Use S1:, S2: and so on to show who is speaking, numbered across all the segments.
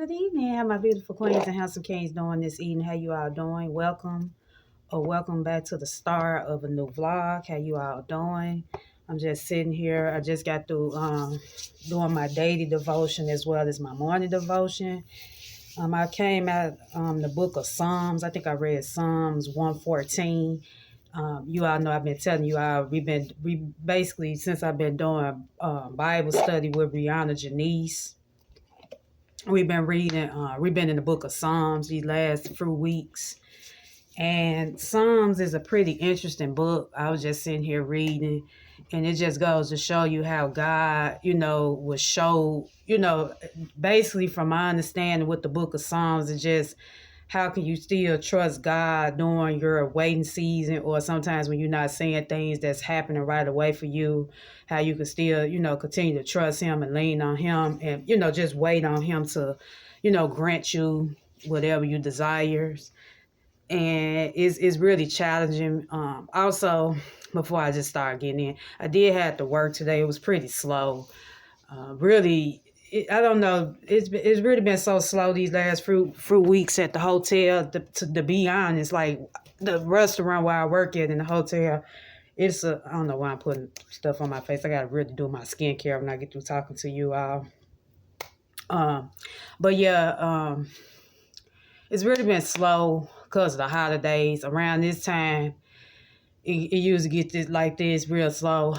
S1: Good evening. How my beautiful queens and handsome kings doing this evening? How you all doing? Welcome back to the start of a new vlog. How you all doing? I'm just sitting here. I just got through doing my daily devotion as well as my morning devotion. I came at the book of Psalms. I think I read Psalms 114. You all know I've been telling you all we basically since I've been doing Bible study with Brianna Janice. We've been reading, we've been in the book of Psalms these last few weeks. And Psalms is a pretty interesting book. I was just sitting here reading, and it just goes to show you how God, was show, basically from my understanding with the book of Psalms, it's just how can you still trust God during your waiting season, or sometimes when you're not seeing things that's happening right away for you, how you can still, continue to trust him and lean on him and, just wait on him to, grant you whatever you desires. And it's really challenging. Also, before I just start getting in, I did have to work today. It was pretty slow. I don't know. It's really been so slow these last few weeks at the hotel. To be honest, like the restaurant where I work at in the hotel, I don't know why I'm putting stuff on my face. I gotta really do my skincare when I get through talking to you all. But yeah, it's really been slow because of the holidays. Around this time, it usually gets like this real slow.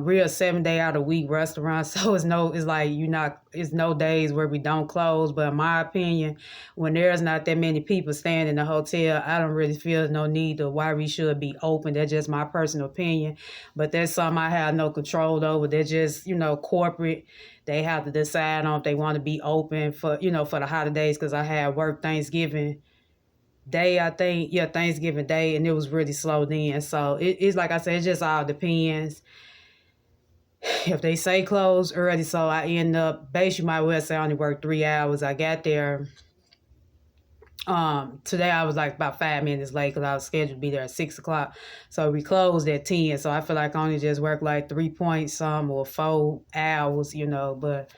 S1: Real 7 day out of week restaurant. So it's no days where we don't close. But in my opinion, when there's not that many people staying in the hotel, I don't really feel no need to why we should be open. That's just my personal opinion. But that's something I have no control over. They're just, corporate. They have to decide on if they want to be open for the holidays, because I had work Thanksgiving Day, I think. Yeah, Thanksgiving Day, and it was really slow then. So it's like I said, it just all depends. If they say close early, so I end up, basically, you might well say I only worked 3 hours. I got there. Today I was like about 5 minutes late because I was scheduled to be there at 6 o'clock. So we closed at 10. So I feel like I only just worked like 3 point some or 4 hours, but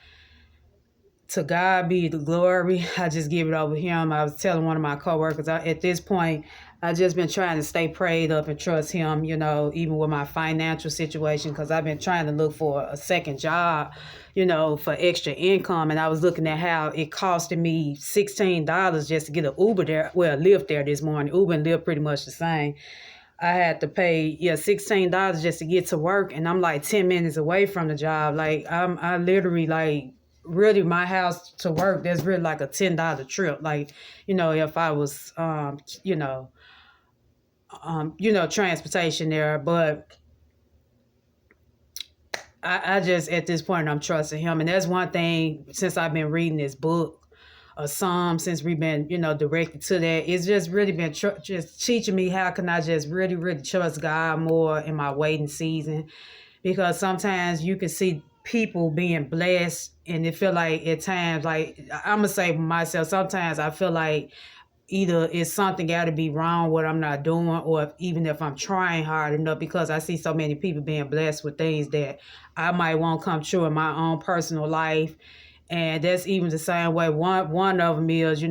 S1: to God be the glory. I just give it over him. I was telling one of my coworkers, at this point, I just been trying to stay prayed up and trust him, even with my financial situation, because I've been trying to look for a second job, for extra income. And I was looking at how it costed me $16 just to get an Uber there, well, Lyft there this morning. Uber and Lyft pretty much the same. I had to pay $16 just to get to work, and I'm like 10 minutes away from the job. Like I literally like really my house to work, there's really like a $10 trip. Like, if I was transportation there. But I just at this point I'm trusting him. And that's one thing since I've been reading this book. Psalm, since we've been, directed to that, it's just really been just teaching me how can I just really, really trust God more in my waiting season. Because sometimes you can see people being blessed, and it feel like at times, like I'm gonna say for myself, sometimes I feel like either it's something got to be wrong what I'm not doing, or even if I'm trying hard enough, because I see so many people being blessed with things that I might want come true in my own personal life. And that's even the same way. One of them is,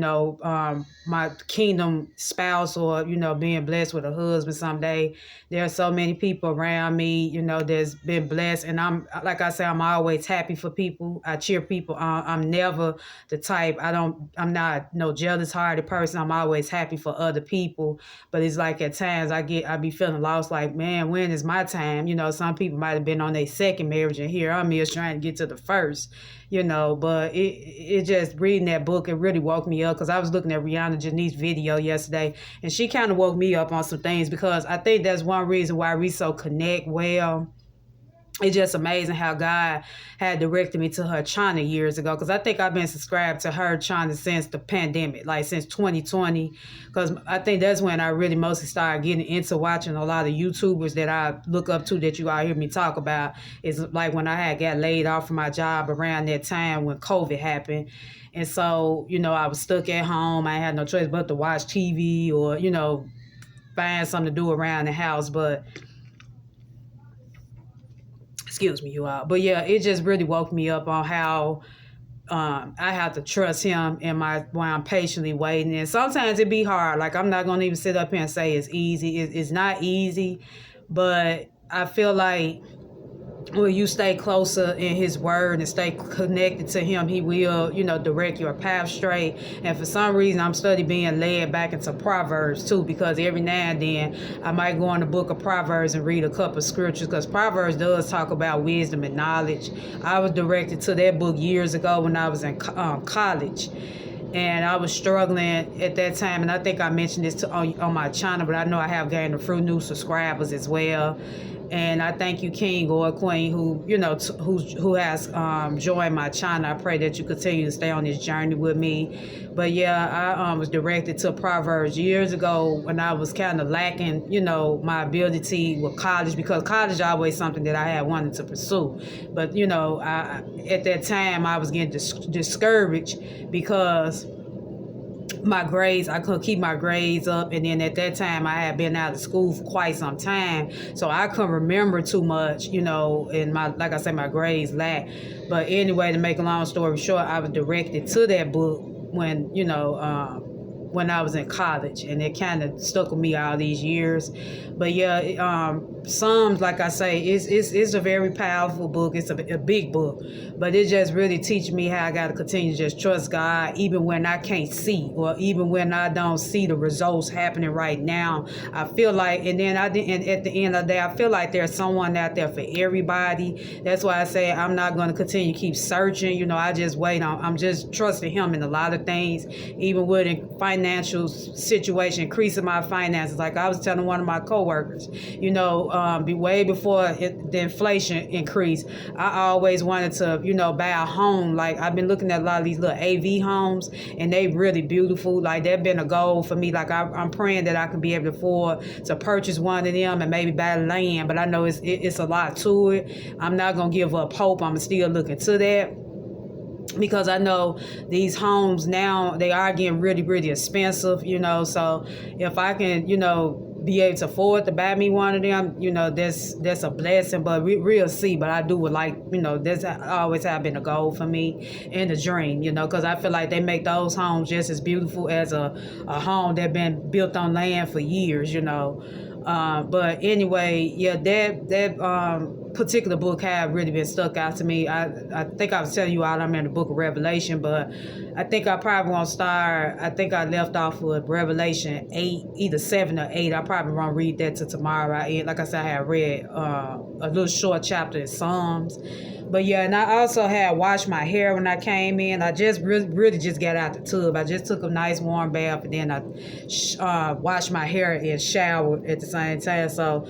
S1: my kingdom spouse, or, being blessed with a husband someday. There are so many people around me, that's been blessed. And I'm, like I say, I'm always happy for people. I cheer people on. I'm never the type, I'm not no jealous-hearted person. I'm always happy for other people. But it's like at times I be feeling lost, like, man, when is my time? Some people might have been on their second marriage, and here I'm just trying to get to the first. But it just reading that book, it really woke me up, because I was looking at Brianna Janice's video yesterday, and she kind of woke me up on some things, because I think that's one reason why we so connect well. It's just amazing how God had directed me to her channel years ago, because I think I've been subscribed to her channel since the pandemic, like since 2020, because I think that's when I really mostly started getting into watching a lot of YouTubers that I look up to, that you all hear me talk about. It's like when I had got laid off from my job around that time when COVID happened. And so, I was stuck at home. I had no choice but to watch TV or, find something to do around the house. But excuse me, you all. But yeah, it just really woke me up on how I have to trust him in while I'm patiently waiting. And sometimes it be hard. Like, I'm not gonna even sit up here and say it's easy. It's not easy, but I feel like when you stay closer in his word and stay connected to him, he will, direct your path straight. And for some reason, I'm studying being led back into Proverbs too, because every now and then I might go in the book of Proverbs and read a couple of scriptures, because Proverbs does talk about wisdom and knowledge. I was directed to that book years ago when I was in college. And I was struggling at that time, and I think I mentioned this on my channel, but I know I have gained a few new subscribers as well. And I thank you, King or Queen, who has joined my channel. I pray that you continue to stay on this journey with me. But yeah, I was directed to Proverbs years ago when I was kind of lacking, my ability with college, because college is always something that I had wanted to pursue. But at that time I was getting discouraged because my grades, I couldn't keep my grades up, and then at that time I had been out of school for quite some time, so I couldn't remember too much, and like I said, my grades lacked. But anyway, to make a long story short, I was directed to that book when I was in college, and it kind of stuck with me all these years. But yeah, Psalms, like I say, it's a very powerful book. It's a big book, but it just really teaches me how I got to continue to just trust God, even when I can't see, or even when I don't see the results happening right now. I feel like, and at the end of the day, I feel like there's someone out there for everybody. That's why I say I'm not going to continue to keep searching. I just wait on. I'm just trusting Him in a lot of things, even with a financial situation, increasing my finances. Like I was telling one of my coworkers, way before the inflation increase, I always wanted to, buy a home. Like I've been looking at a lot of these little AV homes, and they really beautiful. Like they've been a goal for me. Like I'm praying that I can be able to afford to purchase one of them and maybe buy land. But I know it's a lot to it. I'm not gonna give up hope. I'm still looking to that, because I know these homes now, they are getting really, really expensive, so if I can, be able to afford to buy me one of them, that's a blessing. But we'll see. But I do would like, that's always have been a goal for me and a dream, because I feel like they make those homes just as beautiful as a home that been built on land for years, but anyway, yeah, that particular book had really been stuck out to me. I think I was telling you all I'm in the book of Revelation, but I think I probably won't start. I think I left off with Revelation 8, either 7 or 8. I probably won't read that till tomorrow. Like I said, I had read a little short chapter in Psalms. But yeah, and I also had washed my hair when I came in. I just really just got out the tub. I just took a nice warm bath, and then I washed my hair and showered at the same time. So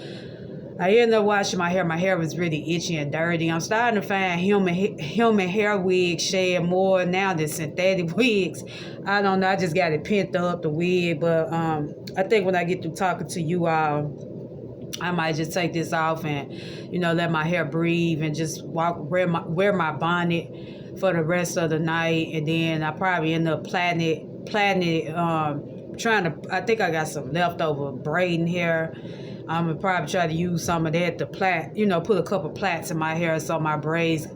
S1: I ended up washing my hair. My hair was really itchy and dirty. I'm starting to find human hair wigs shed more now than synthetic wigs. I don't know. I just got it pent up, the wig. But I think when I get through talking to you all, I might just take this off and, let my hair breathe and just wear my bonnet for the rest of the night. And then I probably end up plaiting it, I think I got some leftover braiding hair. I'm going to probably try to use some of that to plait, put a couple plaits in my hair so my braids,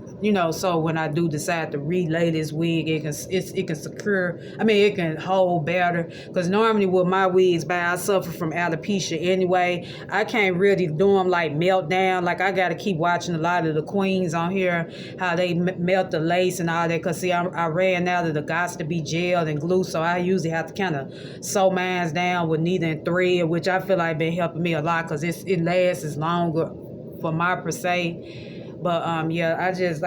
S1: so when I do decide to relay this wig, it can secure, it can hold better. Because normally with my wigs, I suffer from alopecia anyway. I can't really do them like melt down. Like I got to keep watching a lot of the queens on here, how they melt the lace and all that. Because see, I ran out of the Gots to be gelled and glue, so I usually have to kind of sew mine down with needle and thread, which I feel like been helping me a lot, because it lasts longer for my per se. But yeah, I just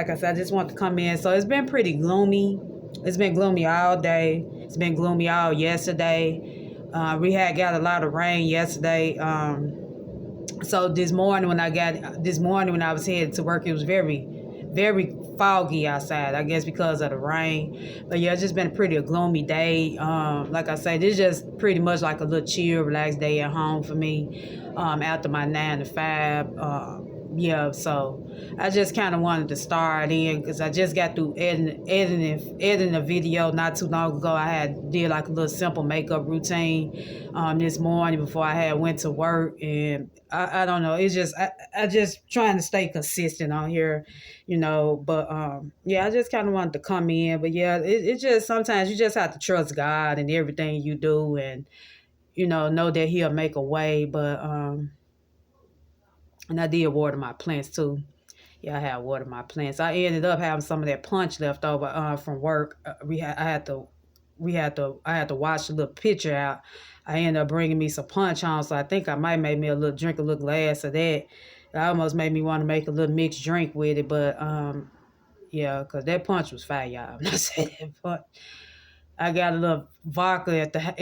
S1: want to come in. So it's been pretty gloomy. It's been gloomy all day. It's been gloomy all yesterday. We had got a lot of rain yesterday. So this morning when I was headed to work, it was very, very foggy outside, I guess because of the rain. But yeah, it's just been a gloomy day. Like I said, this is just pretty much like a little chill, relaxed day at home for me, after my 9 to 5 yeah, so I just kind of wanted to start in because I just got through editing a video not too long ago. I had did like a little simple makeup routine this morning before I had went to work, and I don't know. It's just I just trying to stay consistent on here, But yeah, I just kind of wanted to come in, but yeah, it just sometimes you just have to trust God in everything you do, and know that He'll make a way, but and I did water my plants too. Yeah, I had watered my plants. I ended up having some of that punch left over from work. I had to wash a little pitcher out. I ended up bringing me some punch on, so I think I might make me drink a little glass of that. It almost made me want to make a little mixed drink with it, but yeah, cause that punch was fire, y'all. I'm not saying that punch. I got a little vodka at the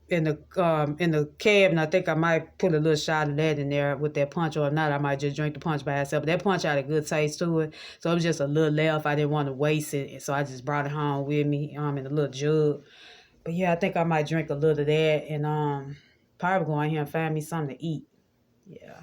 S1: in the cabinet. I think I might put a little shot of that in there with that punch, or if not, I might just drink the punch by itself. But that punch had a good taste to it, so it was just a little left. I didn't want to waste it, and so I just brought it home with me in a little jug. But yeah, I think I might drink a little of that, and probably go in here and find me something to eat. Yeah.